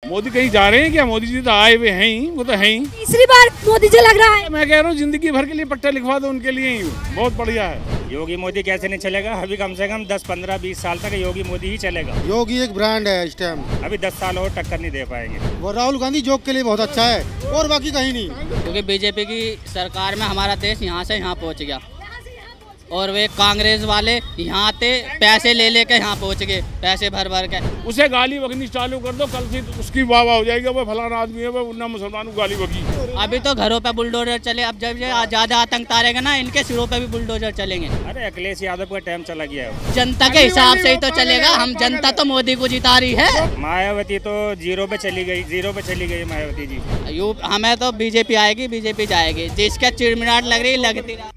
मोदी कहीं जा रहे हैं क्या? मोदी जी तो आए हुए हैं ही, वो तो हैं ही। तीसरी बार मोदी जी लग रहा है। मैं कह रहा हूँ जिंदगी भर के लिए पट्टा लिखवा दो उनके लिए ही, बहुत बढ़िया है। योगी मोदी कैसे नहीं चलेगा? अभी कम से कम 10, 15, 20 साल तक योगी मोदी ही चलेगा। योगी एक ब्रांड है इस टाइम। अभी 10 साल और टक्कर नहीं दे पाएंगे। वो राहुल गांधी जोक के लिए बहुत अच्छा है और बाकी कहीं नहीं। क्योंकि बीजेपी की सरकार में हमारा देश यहाँ से यहाँ पहुँच गया और वे कांग्रेस वाले यहाँ से पैसे ले लेके यहाँ पहुँच गए, पैसे भर भर के। उसे गाली बकनी चालू कर दो, कल से उसकी वाह वाह हो जाएगी। वो फलाना आदमी है, वो उन्ना मुसलमानों गाली बकी। अभी तो घरों पे बुलडोजर चले, अब जब ये ज्यादा आतंक तारेगा ना, इनके सिरों पे भी बुलडोजर चलेंगे। अरे अखिलेश यादव का टाइम चला गया है। जनता के हिसाब से ही तो चलेगा। हम जनता तो मोदी को जिता रही है। मायावती तो जीरो पे चली गई मायावती जी। हमें तो बीजेपी आएगी, बीजेपी जाएगी। जिसका चिड़मिड़ाहट लग रही लगती रहा।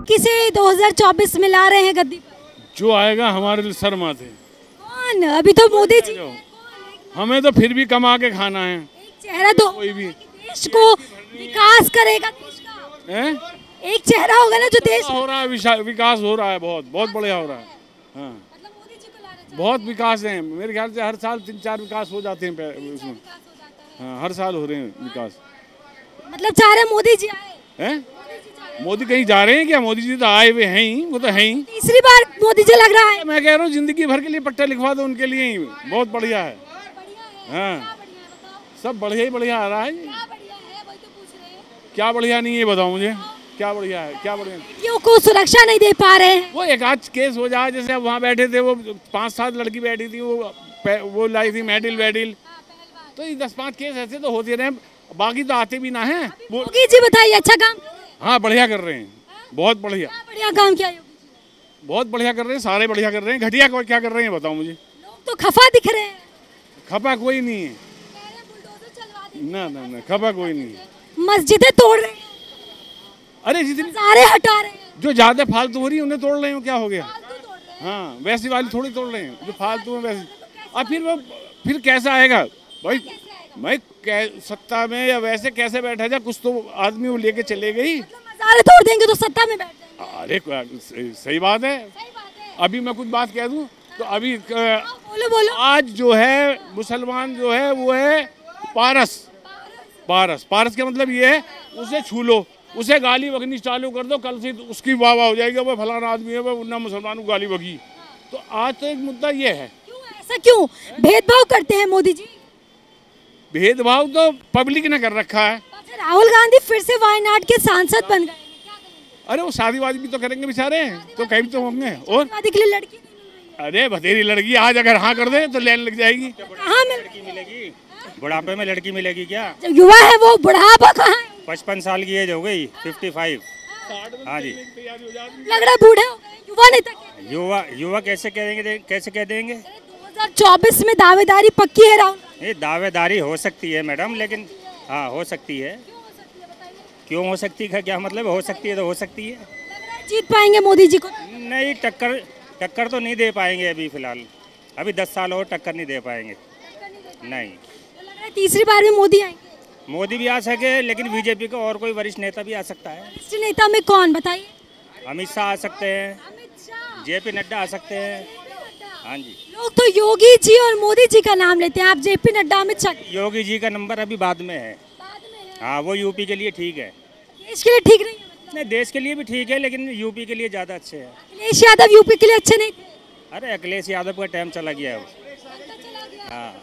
किसे 2024 में ला रहे हैं गद्दी पर? जो आएगा हमारे लिए सर माथे। कौन? अभी तो मोदी जी। हमें तो फिर भी कमा के खाना है। एक चेहरा तो कोई भी देश को विकास करेगा देश का। है? एक चेहरा होगा ना जो देश हो रहा है, विकास हो रहा है, बहुत बहुत बढ़िया हो रहा है। हाँ, मतलब मोदी जी को लाना चाहिए। बहुत विकास है। मेरे ख्याल से हर साल 3-4 विकास हो जाते हैं उसमें। हाँ, हर साल हो रहे हैं विकास। मतलब चाह रहे मोदी जी आए हैं? मोदी कहीं जा रहे हैं क्या? मोदी जी तो आए हुए हैं ही, वो तो हैं ही। तीसरी बार मोदी जी लग रहा है। मैं कह रहा हूँ जिंदगी भर के लिए पट्टा लिखवा दो उनके लिए ही, बहुत बढ़िया है। हाँ, सब बढ़िया ही बढ़िया आ रहा है। क्या बढ़िया नहीं है बताओ मुझे, क्या बढ़िया है? क्या बढ़िया? क्यों को सुरक्षा नहीं दे पा रहे हैं? वो एक आध केस हो जाए, जैसे वहाँ बैठे थे वो 5-7 लड़की बैठी थी, वो लाई थी मेडिल वेडिल, तो ये 10-5 केस ऐसे तो होते रहे, बाकी तो आते भी ना है। योगी जी बताइए अच्छा काम। हाँ, बढ़िया कर रहे हैं, बहुत बढ़िया। बढ़िया काम किया योगी जी। बहुत बढ़िया कर रहे हैं, सारे बढ़िया कर रहे हैं। घटिया क्या कर रहे हैं बताओ मुझे? लोग तो खफा दिख रहे हैं। खपा कोई नहीं है। ना, खपा कोई नहीं है। मस्जिदें तोड़ रहे हैं, अरे जितनी सारे हटा रहे हैं। जो ज्यादा फालतू हो रही है उन्हें तोड़ रहे हो, क्या हो गया? हाँ, वैसी वाली थोड़ी तोड़ रहे हैं जो फालतू है वैसे। और फिर कैसा आएगा भाई? मैं सत्ता में या वैसे कैसे बैठा जाए? कुछ तो आदमी वो लेके चले गई। मज़ारे तोड़ देंगे तो सत्ता में बैठ जाएंगे। अरे सही बात है। अभी मैं कुछ बात कह दूं तो अभी बोलो। आज जो है मुसलमान जो है वो है पारस का मतलब ये है, उसे छू लो, उसे गाली बकनी चालू कर दो, कल से उसकी वाह वाह हो जाएगी। वो फलाना आदमी है, वो उन्ना मुसलमानों गाली बकी। तो आज तो एक मुद्दा ये है। ऐसा क्यों भेदभाव करते हैं मोदी जी? भेदभाव तो पब्लिक ने कर रखा है। राहुल गांधी फिर से वायनाड के सांसद बन गए। अरे वो शादीवादी भी तो करेंगे बेचारे, तो कहीं तो होंगे। और शादी के लिए लड़की, अरे बतेरी लड़की आज अगर हाँ कर दे तो लाइन लग जाएगी। कहाँ मिलेगी? बुढ़ापे में लड़की मिलेगी क्या? युवा है वो, बुढ़ापा कहाँ है? 55 साल की एज हो गई, 55। हाँ जी, लग रहा है बूढ़े हो गए, युवा नेता। युवा कैसे कह देंगे? 2024 में दावेदारी पक्की है राहुल? ये दावेदारी हो सकती है मैडम, लेकिन हाँ हो सकती है। क्यों हो सकती है? क्या मतलब? हो सकती है तो हो सकती है। जीत पाएंगे मोदी जी को? नहीं, टक्कर तो नहीं दे पाएंगे अभी फिलहाल। अभी 10 साल और टक्कर नहीं दे पाएंगे। नहीं, तीसरी बार में मोदी आएंगे? मोदी भी आ सके, लेकिन बीजेपी का और कोई वरिष्ठ नेता भी आ सकता है। वरिष्ठ नेता में कौन बताइए? अमित शाह आ सकते हैं, जेपी नड्डा आ सकते हैं। हाँ जी। लोग तो योगी जी और मोदी जी का नाम लेते हैं, आप जेपी नड्डा, अमित शाह। योगी जी का नंबर अभी बाद में है। हाँ, वो यूपी के लिए ठीक है। देश के लिए ठीक नहीं है? नहीं, देश के लिए भी ठीक है, लेकिन यूपी के लिए ज़्यादा अच्छे हैं। अखिलेश यादव यूपी के लिए अच्छे नहीं थे? अरे अखिलेश यादव का टाइम चला गया है। हाँ,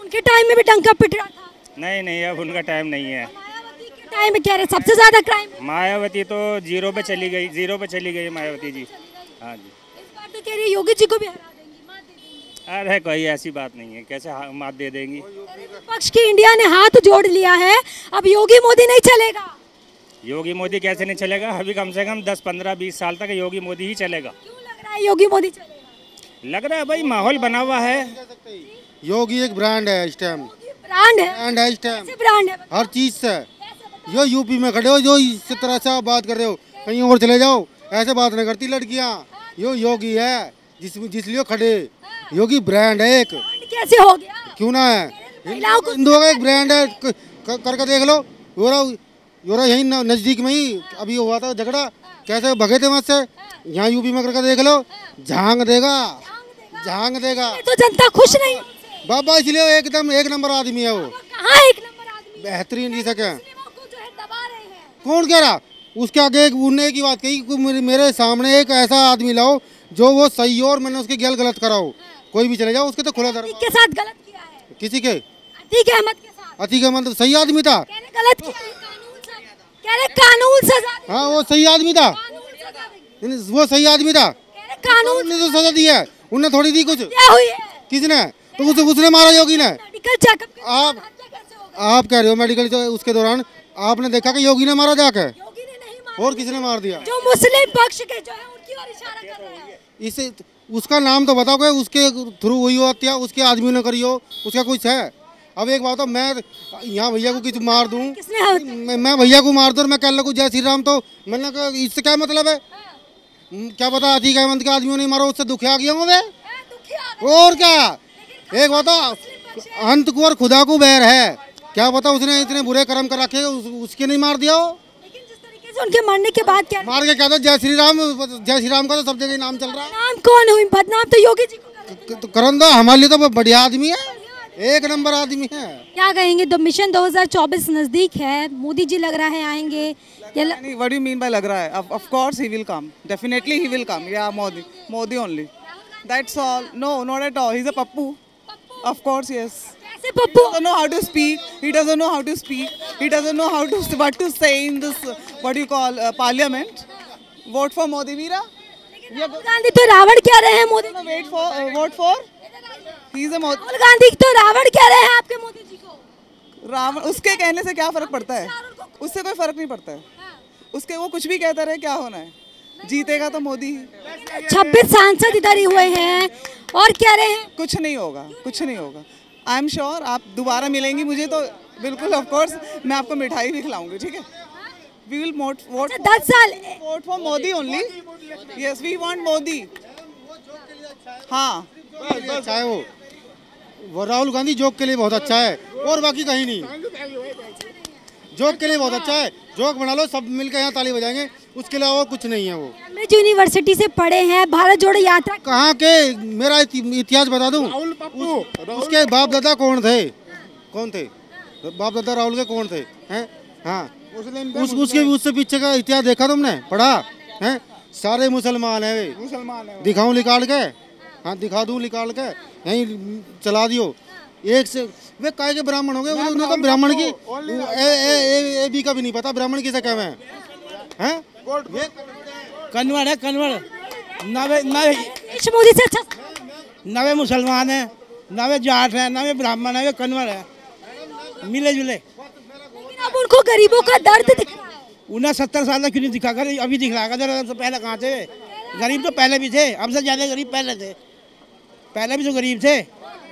उनके टाइम में भी डंका पिट रहा था। नहीं, अब उनका टाइम नहीं है। मायावती के टाइम में कह रहे सबसे ज्यादा क्राइम। मायावती तो जीरो पे चली गई मायावती जी। हाँ जी। इस बार तो कह रही है योगी जी को भी हरा देंगी, मात दे देंगी। अरे कोई ऐसी बात नहीं है, कैसे मात दे देंगी? विपक्ष की इंडिया ने हाथ जोड़ लिया है, अब योगी मोदी नहीं चलेगा। योगी मोदी कैसे नहीं चलेगा? अभी कम से कम 10, 15, 20 साल तक योगी मोदी ही चलेगा। क्यों लग रहा है योगी मोदी चलेगा? लग रहा है भाई, माहौल बना हुआ है। योगी एक ब्रांड है इस टाइम। ब्रांड है इस टाइम, ब्रांड है हर चीज से। जो यूपी में खड़े हो, जो इस तरह से आप बात कर रहे हो, कहीं और चले जाओ, ऐसे बात नहीं करती लड़कियां। यो योगी है जिसलिए खड़े। योगी ब्रांड है एक। कैसे हो गया? क्यों ना है? हिंदुओं का एक ब्रांड है, करके देख लो। योरा यही नजदीक में ही अभी हुआ था झगड़ा, कैसे भगे थे वहां से। यहाँ यूपी में करके देख लो, झांग देगा, झांग देगा। तो जनता खुश नहीं है। बाबा इसलिए एकदम एक नंबर आदमी है वो। कहाँ एक नंबर आदमी? बेहतरीन जी सके। मुस्लिमों को जो है दबा रहे हैं। कौन कह रहा? उसके आगे एक उन्ने की बात कही कि मेरे सामने एक ऐसा आदमी लाओ जो वो सही हो और मैंने उसके गैल गलत कराओ। कोई भी चले जाओ, उसके तो खुला दरवाजा। के साथ गलत किया है। किसी के? अतीक अहमद के साथ। अतीक अहमद सही आदमी था। कह रहे गलत किया है, कह रहे कानून सजा दे। हाँ वो सही आदमी था, वो सही आदमी था। कानून ने तो सजा दी है, उन्हें थोड़ी दी कुछ। क्या हुई है? किसने? तो उसने मारा योगी ने। मेडिकल चेकअप आप कह रहे हो मेडिकल उसके दौरान आपने देखा कि योगी ने मारा जाकर? योगी ने नहीं मारा। और किसने मार दिया? जो मुस्लिम पक्ष के जो है उनकी ओर इशारा कर रहे हैं। इसे उसका नाम तो बताओ कि उसके थ्रू हुई हो हत्या, उसके आदमी ने करी हो, उसका कुछ है? अब एक बात हो, मैं यहाँ भैया को किसी मार दूं, मैं भैया को मार दूं और मैं कह लगूं जय श्री राम, तो मैंने कहा इससे क्या मतलब है? क्या पता अतीक अहमद के आदमियों ने मारा, उससे दुखिया गया हूँ मैं। और क्या, एक बताओ, अंत को और खुदा को बैर है, क्या पता उसने इतने बुरे कर्म कर रखे उसके नहीं मार दिया हो। लेकिन जिस तरीके से उनके मरने के बाद क्या मार के कहता जय श्री राम का तो सब जगह नाम चल रहा है। नाम कौन हुई? बदनाम तो योगी जी को तो करन दो, हमारे लिए तो बढ़िया आदमी है, एक नंबर आदमी है। क्या कहेंगे? तो मिशन 2024 नजदीक है, मोदी जी लग रहा है आएंगे या What do you mean by लग रहा है? Of course he will come. Definitely he will come. Yeah, Modi only. That's all. No, not at all. He's a pappu. Of course, yes. कैसे Pappu? He doesn't know how to speak. He doesn't know how to speak. He doesn't know how to what to say in this what do you call parliament. Vote for Modi, Veera. Rahul Gandhi तो रावण कह रहे हैं Modi. Wait for vote for. He's a Modi. Rahul Gandhi तो रावण कह रहे हैं आपके मोदी जी को। रावण, उसके कहने से क्या फर्क पड़ता है? उससे कोई फर्क नहीं पड़ता है। उसके वो कुछ भी कहता रहे, क्या होना है? जीतेगा तो मोदी ही। 26 सांसद इधर ही हुए हैं और कह रहे हैं कुछ नहीं होगा, कुछ नहीं होगा। आई एम श्योर आप दोबारा मिलेंगी मुझे तो बिल्कुल, ऑफ कोर्स मैं आपको मिठाई भी खिलाऊंगी, ठीक है? वी विल वोट 10 साल vote for Modi only. Yes, we want Modi. हाँ, अच्छा है वो राहुल गांधी जोक के लिए बहुत अच्छा है और बाकी कहीं नहीं। जोक के लिए बहुत अच्छा है, जोक बना लो, सब मिलकर यहाँ ताली बजाएंगे, उसके अलावा और कुछ नहीं है। वो अमृत यूनिवर्सिटी से पढ़े हैं, भारत जोड़ो यात्रा। कहाँ के? मेरा इतिहास बता दूं, उसके बाप दादा कौन थे? कौन थे बाप दादा राहुल के? कौन थे? हैं? हाँ, उसके पीछे का इतिहास देखा तुमने? पढ़ा है? सारे मुसलमान है वे। मुसलमान है। दिखाऊं निकाल के? हाँ दिखा दूं निकाल के, यहीं चला दियो। एक से वे काय के ब्राह्मण हो गए, उन्हें तो ब्राह्मण की ए बी का भी नहीं पता, ब्राह्मण किसे कहते हैं? कन्वर है, कन्वर। नवे मोदी से अच्छा नवे मुसलमान है, नवे जाट है, नवे ब्राह्मण है, वे कन्वर है, मिले जुले। लेकिन अब उनको गरीबों का दर्द दिख रहा है। उन्हें 70 साल तक क्यों नहीं दिखा कर? अभी दिख रहा है, तो पहले कहाँ थे? गरीब तो पहले भी थे, हमसे ज्यादा गरीब पहले थे, पहले भी तो गरीब थे।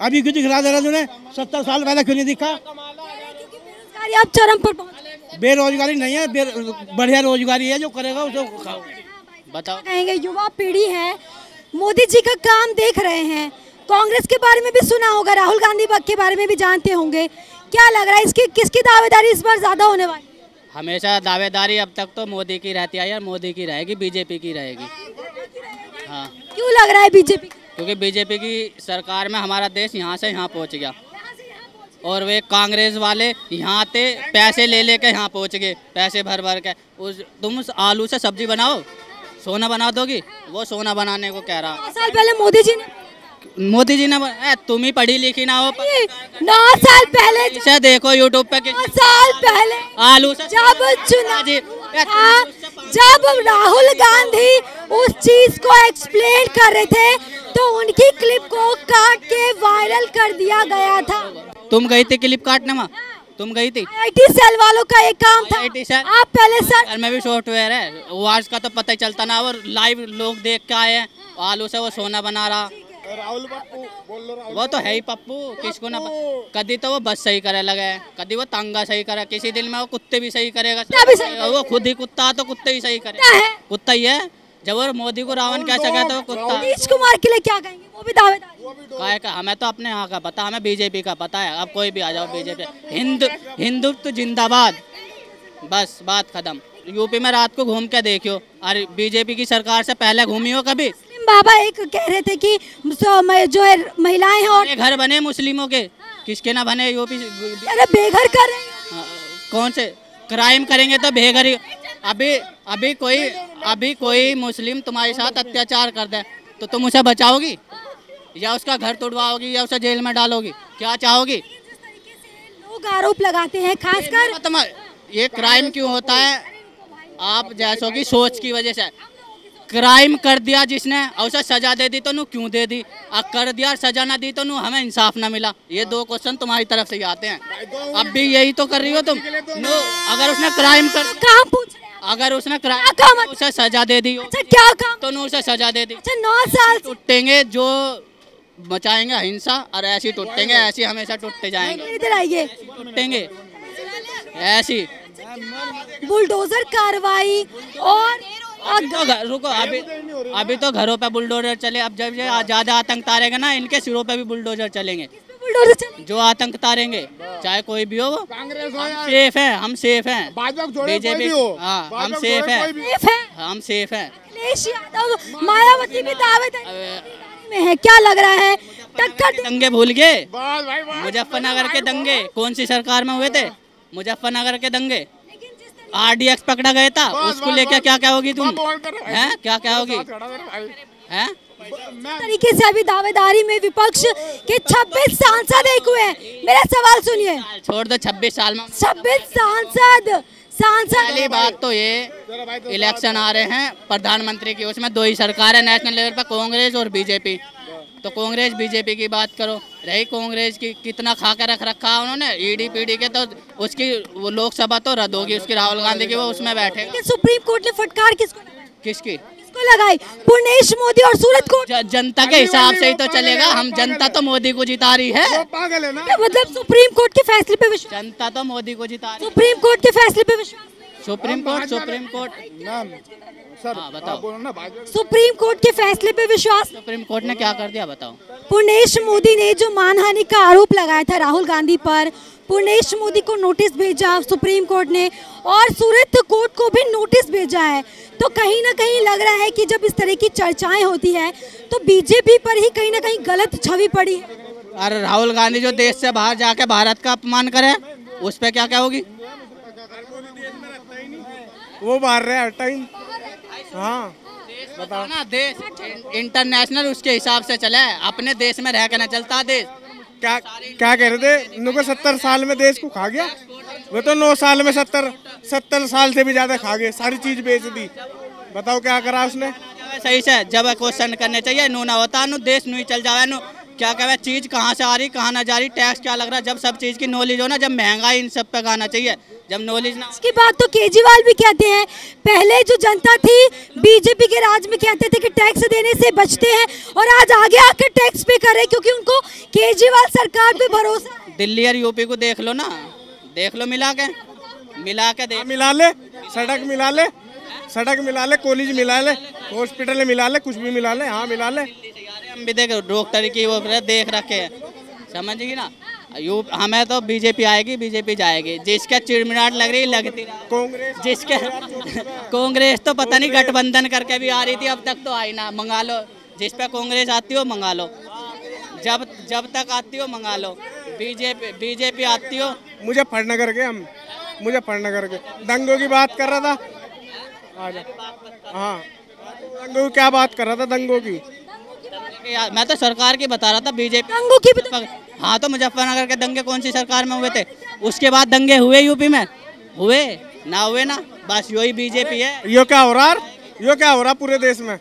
अभी क्यों दिख रहा है? उन्हें 70 साल पहले क्यों नहीं दिखा? बेरोजगारी अब चरम पर पहुंच। बेरोजगारी नहीं है, बढ़िया रोजगारी है, जो करेगा उसको खाओ। बताओ। कहेंगे युवा पीढ़ी है, मोदी जी का काम देख रहे हैं, कांग्रेस के बारे में भी सुना होगा, राहुल गांधी के बारे में भी जानते होंगे, क्या लग रहा है इसकी किसकी दावेदारी इस बार ज्यादा होने वाली? हमेशा दावेदारी अब तक तो मोदी की रहती है यार, मोदी की रहेगी, बीजेपी की रहेगी। हाँ, क्यों लग रहा है बीजेपी? क्योंकि बीजेपी की सरकार में हमारा देश यहाँ से यहाँ पहुँच गया और वे कांग्रेस वाले यहाँ से पैसे ले लेके यहाँ पहुँच गए, पैसे भर भर के। तुम आलू से सब्जी बनाओ, सोना बना दोगी, वो सोना बनाने को कह रहा। 9 साल पहले मोदी जी ने तुम ही पढ़ी लिखी ना हो। 9 साल पहले इसे देखो यूट्यूब पे 9 साल पहले आलू से जब चुनाव था, जब राहुल गांधी उस चीज को एक्सप्लेन कर रहे थे तो उनकी क्लिप को काट के वायरल कर दिया गया था। तुम गई थी क्लिप काटने में? तुम गई थी? आईटी सेल वालों का एक काम था। आप पहले सर में भी सॉफ्टवेयर है, वो आज का तो पता ही चलता ना, और लाइव लोग देख के आए हैं, आलू से वो सोना बना रहा। राहुल पप्पू बोल लो, वो तो है ही पप्पू, किसको ना। कभी तो वो बस सही करे लगे, कभी वो तांगा सही करे, किसी दिन में वो कुत्ते भी सही करेगा। वो खुद ही कुत्ता, तो कुत्ते ही सही करे, कुत्ता ही है। जब वो मोदी को रावण कैसा कहता है, कुत्ता। नीतीश कुमार के लिए क्या कहेंगे? वो भी दावेदार का हमें तो अपने यहाँ का पता, हमें बीजेपी का पता है। अब कोई भी आ जाओ बीजेपी, हिंदुत्व जिंदाबाद। बस बात खत्म। यूपी में रात को घूम के देखियो, और बीजेपी की सरकार से पहले घूमी हो कभी? बाबा एक कह रहे थे कि जो है महिलाएं हैं और घर बने मुस्लिमों के, किसके ना बने? यूपी अरे बेघर कर रहे हैं। कौन से क्राइम करेंगे तो बेघर ही। अभी कोई मुस्लिम तुम्हारे साथ अत्याचार कर दे तो तुम उसे बचाओगी या उसका घर तोड़वाओगी या उसे जेल में डालोगी? क्या चाहोगी? लोग आरोप लगाते हैं, खासकर ये क्राइम क्यों होता है? आप जैसों की सोच की वजह से। क्राइम कर दिया जिसने और उसे सजा दे दी तो नू क्यों दे दी, और कर दिया और सजा ना दी तो नू हमें इंसाफ ना मिला। ये दो क्वेश्चन तुम्हारी तरफ से ही आते हैं। अब भी यही तो कर रही हो तुम। नो, अगर उसने क्राइम कर, काम पूछ, अगर उसने क्राइम उसे सजा दे दी, अच्छा क्या काम तो नू उसे सजा दे दी। अच्छा 9 साल टूटेंगे जो बचाएंगे हिंसा, और ऐसे ही टूटेंगे, ऐसे हमेशा टूटते जाएंगे। इधर आइए। टूटेंगे ऐसी बुलडोजर कार्रवाई और रुको, अभी तो घरों पे बुलडोजर चले। अब जब ज्यादा आतंक तारेंगे ना, इनके सिरों पे भी बुलडोजर चलेंगे। जो आतंक तारेंगे चाहे कोई भी हो, वो सेफ है, हम सेफ हैं। बीजेपी, हाँ हम सेफ हैं, हम सेफ हैं। अखिलेश यादव मायावती भी दावे में है, क्या लग रहा है? टक्कर दंगे भूल गए? मुजफ्फरनगर के दंगे कौन सी सरकार में हुए थे? मुजफ्फरनगर के दंगे, RDX पकड़ा गया था, उसको लेकर क्या क्या होगी तुम? हैं क्या क्या होगी? हैं तरीके से अभी दावेदारी में विपक्ष के 26 सांसद एक हुए हैं। मेरा सवाल सुनिए। छोड़ दो 26 साल में 26 सांसद। पहली बात तो ये इलेक्शन आ रहे हैं प्रधानमंत्री की, उसमें 2 ही सरकार है नेशनल लेवल पर, कांग्रेस और बीजेपी। तो कांग्रेस बीजेपी की बात करो। रही कांग्रेस की, कितना खा कर रख रखा है उन्होंने ED PD के, तो उसकी वो लोकसभा तो रद्द होगी उसकी, राहुल गांधी की, वो उसमें बैठे। सुप्रीम कोर्ट ने फटकार किसकी लगाई? पुर्णेश मोदी और सूरत कोर्ट। जनता के हिसाब से ही तो चलेगा। हम जनता तो मोदी को जिता रही है। पागल है ना? मतलब सुप्रीम कोर्ट के फैसले पे विश्वास? जनता तो मोदी को जिता रही है। सुप्रीम कोर्ट के फैसले पे विश्वास? सुप्रीम कोर्ट सर बताओ ना। सुप्रीम कोर्ट के फैसले पे विश्वास? सुप्रीम कोर्ट ने क्या कर दिया बताओ? पुर्णेश मोदी ने जो मानहानि का आरोप लगाया था राहुल गांधी पर, पुर्णेश मोदी को नोटिस भेजा सुप्रीम कोर्ट ने, और सूरत कोर्ट को भी नोटिस भेजा है। तो कहीं ना कहीं लग रहा है कि जब इस तरह की चर्चाएं होती है तो बीजेपी पर ही कहीं ना कहीं गलत छवि पड़ी है। अरे राहुल गांधी जो देश से बाहर जाके भारत का अपमान करे, उस पर क्या क्या होगी? वो बाहर रहे हर टाइम। हाँ बताओ ना, देश इंटरनेशनल उसके हिसाब से चले, अपने देश में रह के ना चलता देश। क्या क्या कह रहे थे? इनको 70 साल में देश को खा गया, वो तो 9 साल में 70 साल से भी ज्यादा खा गए, सारी चीज बेच दी। बताओ क्या करा उसने? सही से जब क्वेश्चन करने चाहिए, नू ना होता नु देश नू ही चल जावे। नु क्या कहे चीज कहाँ से आ रही कहाँ ना जा रही, टैक्स क्या लग रहा है, जब सब चीज की नॉलेज हो ना, जब महंगाई इन सब पे गाना चाहिए, जब नॉलेज ना। इसकी बात तो केजरीवाल भी कहते हैं। पहले जो जनता थी बीजेपी के राज में कहते थे कि टैक्स देने से बचते हैं, और आज आगे आकर टैक्स पे कर रहे हैं क्योंकि उनको केजरीवाल सरकार पे भरोसा है। दिल्ली और यूपी को देख लो ना, देख लो मिला के देख, मिला ले, सड़क मिला ले, सड़क मिला ले, कॉलेज मिला ले, हॉस्पिटल मिला ले, कुछ भी मिला ले। हाँ मिला ले। हम भी देख डॉक्टर की वो देख रखे हैं, समझिए ना। हमें तो बीजेपी आएगी, बीजेपी जाएगी। जिसका चिड़मिड़ाहट लग रही लगती कांग्रेस, जिसके कांग्रेस तो पता नहीं गठबंधन करके भी आ रही थी, अब तक तो आई ना। मंगा लो, जिस पे कांग्रेस आती हो मंगा लो, जब तक आती हो मंगा लो। बीजेपी आती हो। मुजफ्फरनगर के, हम मुजफ्फरनगर के दंगों की बात कर रहा था। हाँ दंगों की क्या बात कर रहा था? दंगों की मैं तो सरकार की बता रहा था, बीजेपी दंगों की भी। हाँ तो मुजफ्फरनगर के दंगे कौन सी सरकार में हुए थे? उसके बाद दंगे हुए यूपी में? हुए ना, बस यही बीजेपी है। यो क्या हो रहा? यो क्या हो रहा पूरे देश में?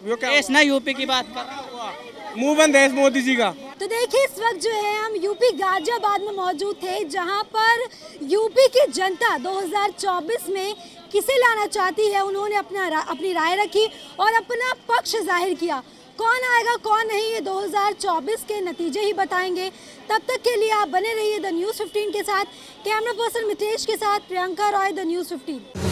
यो क्या देश ना यूपी की बात कर रहा हूँ, मुंह बंद है मोदी जी का। तो देखिए इस वक्त जो है हम यूपी गाजियाबाद में मौजूद थे, जहां पर यूपी की जनता 2024 में किसे लाना चाहती है, उन्होंने अपनी राय रखी और अपना पक्ष जाहिर किया। कौन आएगा कौन नहीं, ये 2024 के नतीजे ही बताएंगे। तब तक के लिए आप बने रहिए द न्यूज़ 15 के साथ। कैमरा पर्सन मितेश के साथ प्रियंका रॉय, द न्यूज़ 15।